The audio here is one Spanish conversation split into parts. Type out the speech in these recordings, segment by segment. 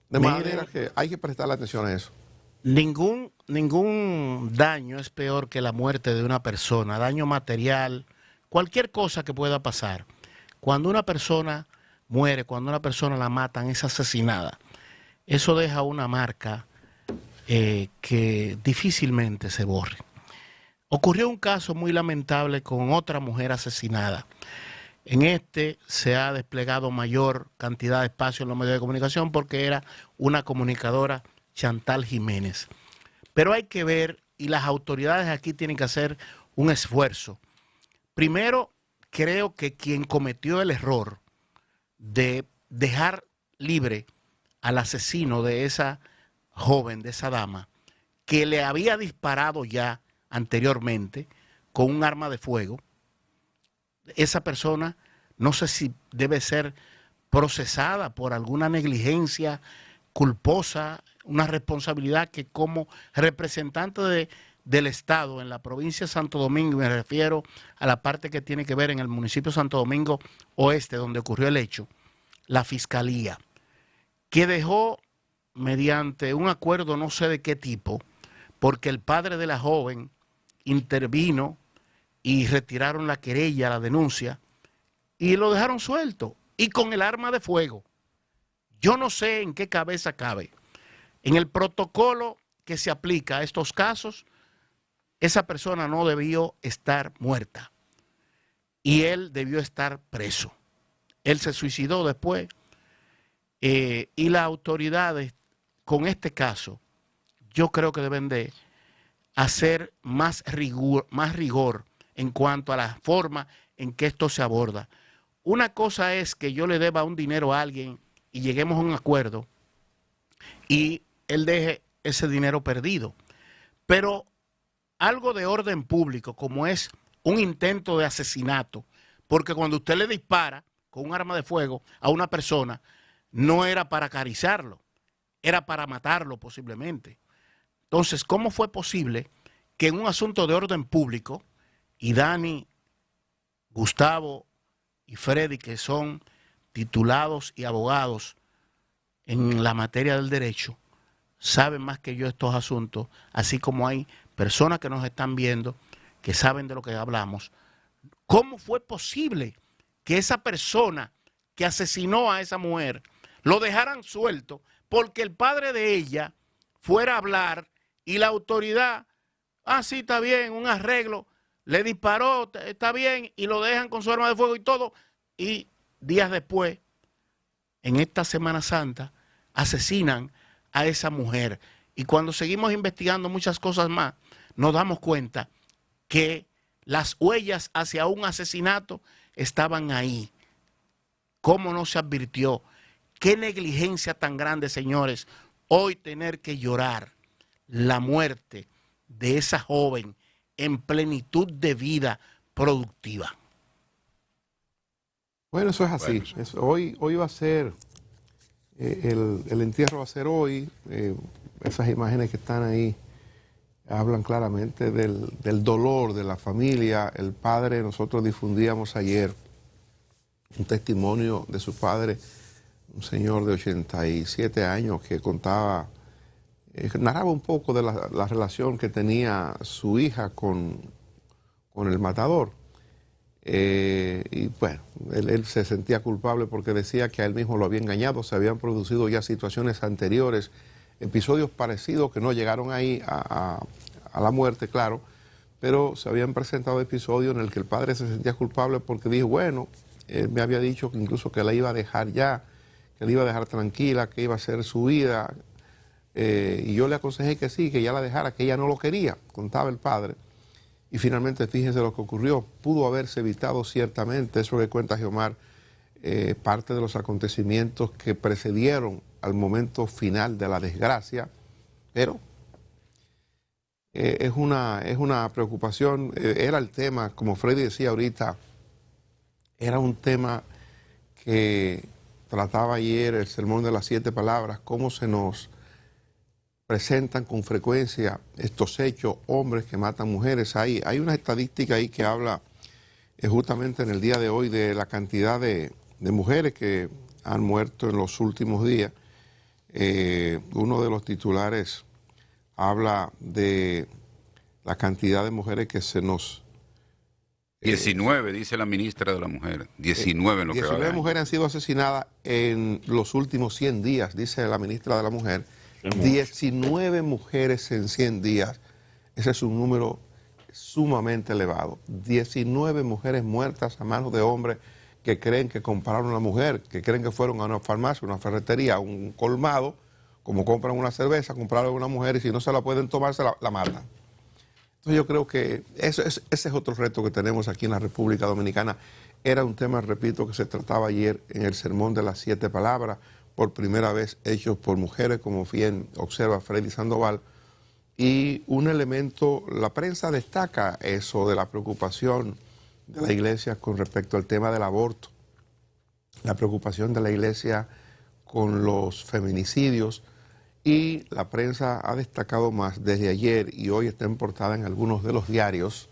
De Miren, manera que hay que prestar atención a eso. ningún daño es peor que la muerte de una persona, daño material, cualquier cosa que pueda pasar. Cuando una persona muere, cuando una persona la matan, es asesinada. Eso deja una marca que difícilmente se borre. Ocurrió un caso muy lamentable con otra mujer asesinada. En este se ha desplegado mayor cantidad de espacio en los medios de comunicación porque era una comunicadora, Chantal Jiménez. Pero hay que ver, y las autoridades aquí tienen que hacer un esfuerzo. Primero, creo que quien cometió el error de dejar libre al asesino de esa joven, de esa dama, que le había disparado ya anteriormente con un arma de fuego, esa persona no sé si debe ser procesada por alguna negligencia culposa, una responsabilidad que como representante del Estado en la provincia de Santo Domingo, y me refiero a la parte que tiene que ver en el municipio de Santo Domingo Oeste, donde ocurrió el hecho, la Fiscalía, que dejó mediante un acuerdo no sé de qué tipo, porque el padre de la joven intervino y retiraron la querella, la denuncia, y lo dejaron suelto, y con el arma de fuego. Yo no sé en qué cabeza cabe. En el protocolo que se aplica a estos casos, esa persona no debió estar muerta y él debió estar preso. Él se suicidó después y las autoridades con este caso yo creo que deben de hacer más rigor en cuanto a la forma en que esto se aborda. Una cosa es que yo le deba un dinero a alguien y lleguemos a un acuerdo y él deje ese dinero perdido. Pero algo de orden público, como es un intento de asesinato, porque cuando usted le dispara con un arma de fuego a una persona, no era para acariciarlo, era para matarlo posiblemente. Entonces, ¿cómo fue posible que en un asunto de orden público, y Dani, Gustavo y Freddy, que son titulados y abogados en la materia del derecho, saben más que yo estos asuntos, así como hay personas que nos están viendo que saben de lo que hablamos? ¿Cómo fue posible que esa persona que asesinó a esa mujer lo dejaran suelto porque el padre de ella fuera a hablar y la autoridad, sí, está bien, un arreglo, le disparó, está bien, y lo dejan con su arma de fuego y todo, y días después, en esta Semana Santa, asesinan a esa mujer? Y cuando seguimos investigando muchas cosas más, nos damos cuenta que las huellas hacia un asesinato estaban ahí. ¿Cómo no se advirtió? Qué negligencia tan grande, señores, hoy tener que llorar la muerte de esa joven en plenitud de vida productiva. Bueno, eso es así. Hoy va a ser, el entierro va a ser hoy. Esas imágenes que están ahí hablan claramente del dolor de la familia. El padre, nosotros difundíamos ayer un testimonio de su padre, un señor de 87 años que contaba, narraba un poco de la relación que tenía su hija con el matador. Y bueno, él se sentía culpable porque decía que a él mismo lo había engañado. Se habían producido ya situaciones anteriores, episodios parecidos que no llegaron ahí a la muerte, claro, pero se habían presentado episodios en el que el padre se sentía culpable porque dijo, bueno, él me había dicho que incluso que la iba a dejar ya, que la iba a dejar tranquila, que iba a hacer su vida, y yo le aconsejé que sí, que ya la dejara, que ella no lo quería, contaba el padre. Y finalmente, fíjense lo que ocurrió. Pudo haberse evitado ciertamente, eso que cuenta Geomar, parte de los acontecimientos que precedieron al momento final de la desgracia, pero es una preocupación. Era el tema, como Freddy decía ahorita, era un tema que trataba ayer el sermón de las 7 palabras, cómo se nos presentan con frecuencia estos hechos, hombres que matan mujeres. Hay una estadística ahí que habla justamente en el día de hoy de la cantidad de mujeres que han muerto en los últimos días. Uno de los titulares habla de la cantidad de mujeres que se nos... 19, dice la ministra de la Mujer. 19 en lo que va de 19 año. mujeres han sido asesinadas en los últimos 100 días, dice la ministra de la Mujer. 19 mujeres en 100 días. Ese es un número sumamente elevado. 19 mujeres muertas a manos de hombres que creen que compraron a una mujer, que creen que fueron a una farmacia, una ferretería, a un colmado, como compran una cerveza, compraron a una mujer y si no se la pueden tomar, la matan. Entonces yo creo que ese es otro reto que tenemos aquí en la República Dominicana. Era un tema, repito, que se trataba ayer en el Sermón de las 7 Palabras, por primera vez hecho por mujeres, como bien observa Freddy Sandoval. Y un elemento, la prensa destaca eso de la preocupación de la Iglesia con respecto al tema del aborto, la preocupación de la Iglesia con los feminicidios, y la prensa ha destacado más desde ayer y hoy está en portada en algunos de los diarios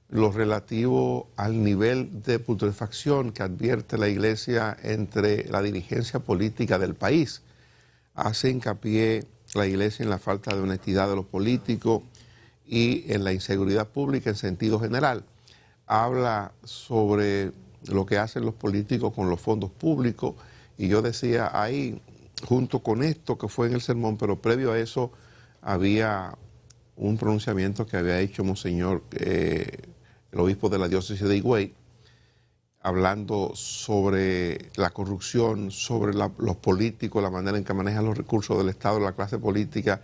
lo relativo al nivel de putrefacción que advierte la Iglesia entre la dirigencia política del país. Hace hincapié la Iglesia en la falta de honestidad de los políticos y en la inseguridad pública en sentido general. Habla sobre lo que hacen los políticos con los fondos públicos y yo decía ahí, junto con esto que fue en el sermón, pero previo a eso había un pronunciamiento que había hecho Monseñor, el obispo de la diócesis de Higüey, hablando sobre la corrupción, sobre los políticos, la manera en que manejan los recursos del Estado, la clase política.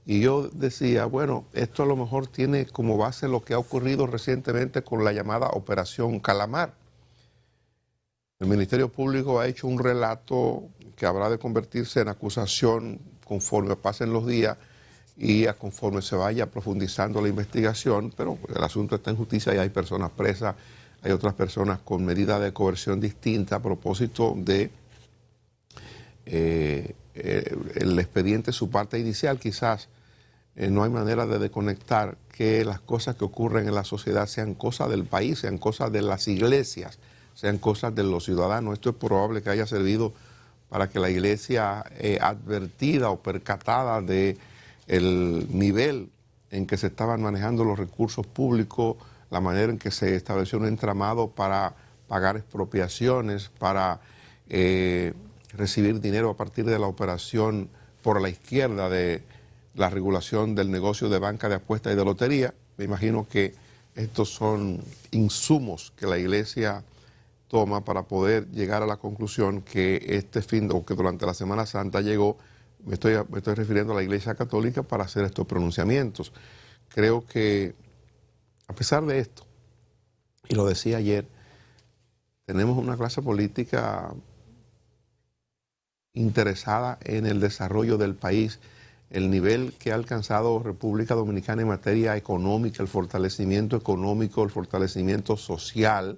Y yo decía, bueno, esto a lo mejor tiene como base lo que ha ocurrido recientemente con la llamada Operación Calamar. El Ministerio Público ha hecho un relato que habrá de convertirse en acusación conforme pasen los días y conforme se vaya profundizando la investigación, pero el asunto está en justicia y hay personas presas, hay otras personas con medidas de coerción distinta a propósito de el expediente, su parte inicial. Quizás no hay manera de desconectar que las cosas que ocurren en la sociedad sean cosas del país, sean cosas de las iglesias, sean cosas de los ciudadanos. Esto es probable que haya servido para que la Iglesia, advertida o percatada de el nivel en que se estaban manejando los recursos públicos, la manera en que se estableció un entramado para pagar expropiaciones, para recibir dinero a partir de la operación por la izquierda de la regulación del negocio de banca de apuestas y de lotería. Me imagino que estos son insumos que la Iglesia toma para poder llegar a la conclusión que este fin, o que durante la Semana Santa llegó, me estoy refiriendo a la Iglesia Católica, para hacer estos pronunciamientos. Creo que a pesar de esto, y lo decía ayer, tenemos una clase política interesada en el desarrollo del país, el nivel que ha alcanzado República Dominicana en materia económica, el fortalecimiento económico, el fortalecimiento social,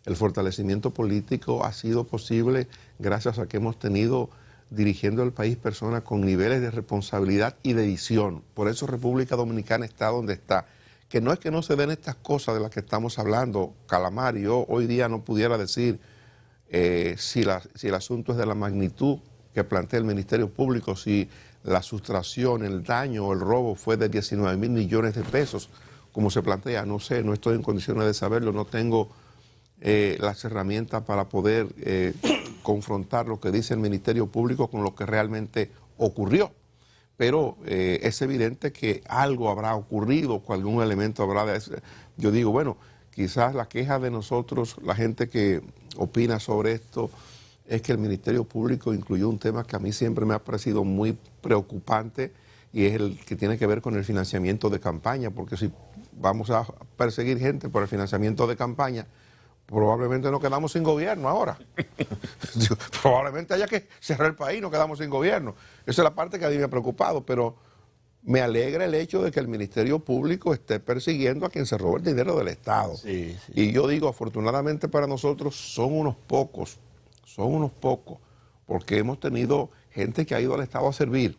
el fortalecimiento político ha sido posible gracias a que hemos tenido dirigiendo el país personas con niveles de responsabilidad y de visión. Por eso República Dominicana está donde está. Que no es que no se den estas cosas de las que estamos hablando, Calamar, yo hoy día no pudiera decir si el asunto es de la magnitud que plantea el Ministerio Público, si la sustracción, el daño o el robo fue de 19.000 millones de pesos, como se plantea, no sé, no estoy en condiciones de saberlo, no tengo las herramientas para poder confrontar lo que dice el Ministerio Público con lo que realmente ocurrió. Pero es evidente que algo habrá ocurrido, que algún elemento habrá de... Yo digo, bueno, quizás la queja de nosotros, la gente que opina sobre esto, es que el Ministerio Público incluyó un tema que a mí siempre me ha parecido muy preocupante, y es el que tiene que ver con el financiamiento de campaña, porque si vamos a perseguir gente por el financiamiento de campaña, probablemente nos quedamos sin gobierno ahora. Probablemente haya que cerrar el país y nos quedamos sin gobierno. Esa es la parte que a mí me ha preocupado, pero me alegra el hecho de que el Ministerio Público esté persiguiendo a quien se roba el dinero del Estado. Sí, sí. Y yo digo, afortunadamente para nosotros son unos pocos, porque hemos tenido gente que ha ido al Estado a servir.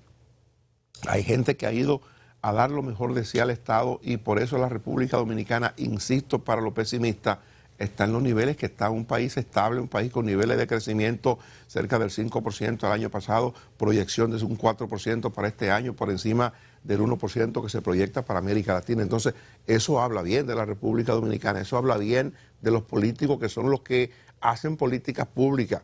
Hay gente que ha ido a dar lo mejor de sí al Estado, y por eso la República Dominicana, insisto, para los pesimistas, está en los niveles que está un país estable, un país con niveles de crecimiento cerca del 5% el año pasado, proyección de un 4% para este año, por encima del 1% que se proyecta para América Latina. Entonces, eso habla bien de la República Dominicana, eso habla bien de los políticos que son los que hacen políticas públicas,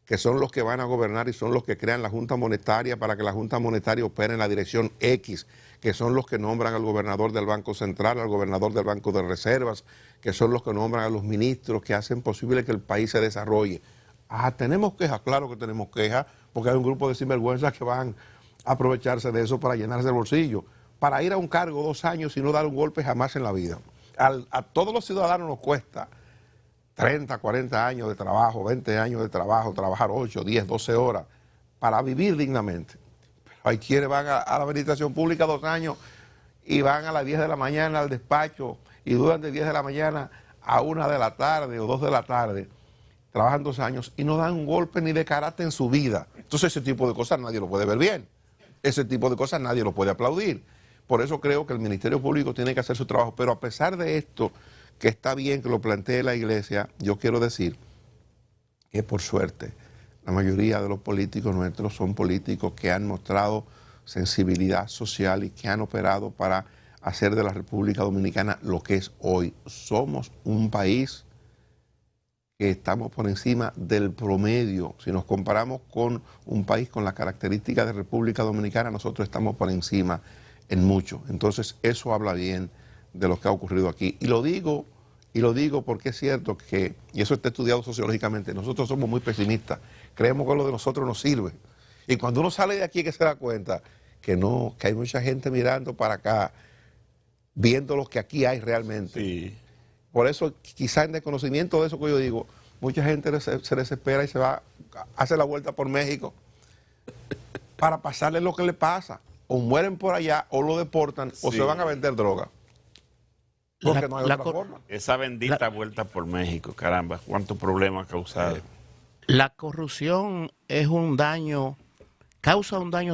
que son los que van a gobernar y son los que crean la Junta Monetaria para que la Junta Monetaria opere en la dirección X, que son los que nombran al gobernador del Banco Central, al gobernador del Banco de Reservas, que son los que nombran a los ministros, que hacen posible que el país se desarrolle. ¿Tenemos quejas? Claro que tenemos quejas, porque hay un grupo de sinvergüenzas que van a aprovecharse de eso para llenarse el bolsillo, para ir a un cargo 2 años y no dar un golpe jamás en la vida. A todos los ciudadanos nos cuesta 30, 40 años de trabajo, 20 años de trabajo, trabajar 8, 10, 12 horas para vivir dignamente. Pero hay quienes van a la administración pública 2 años y van a las 10 de la mañana al despacho y duran de 10 de la mañana a 1 de la tarde o 2 de la tarde, trabajan 2 años y no dan un golpe ni de karate en su vida. Entonces ese tipo de cosas nadie lo puede ver bien, ese tipo de cosas nadie lo puede aplaudir. Por eso creo que el Ministerio Público tiene que hacer su trabajo, pero a pesar de esto, que está bien que lo plantee la Iglesia, yo quiero decir que por suerte la mayoría de los políticos nuestros son políticos que han mostrado sensibilidad social y que han operado para hacer de la República Dominicana lo que es hoy. Somos un país que estamos por encima del promedio. Si nos comparamos con un país con las características de República Dominicana, nosotros estamos por encima en mucho. Entonces eso habla bien de lo que ha ocurrido aquí. Y lo digo porque es cierto que, y eso está estudiado sociológicamente, nosotros somos muy pesimistas, creemos que lo de nosotros nos sirve. Y cuando uno sale de aquí que se da cuenta que no, que hay mucha gente mirando para acá, viendo lo que aquí hay realmente. Sí. Por eso, quizá en desconocimiento de eso que yo digo, mucha gente se desespera y se va, hace la vuelta por México para pasarle lo que le pasa. O mueren por allá, o lo deportan, o se van a vender droga. Porque no hay otra forma. Esa bendita vuelta por México, caramba, cuántos problemas ha causado. La corrupción es un daño, causa un daño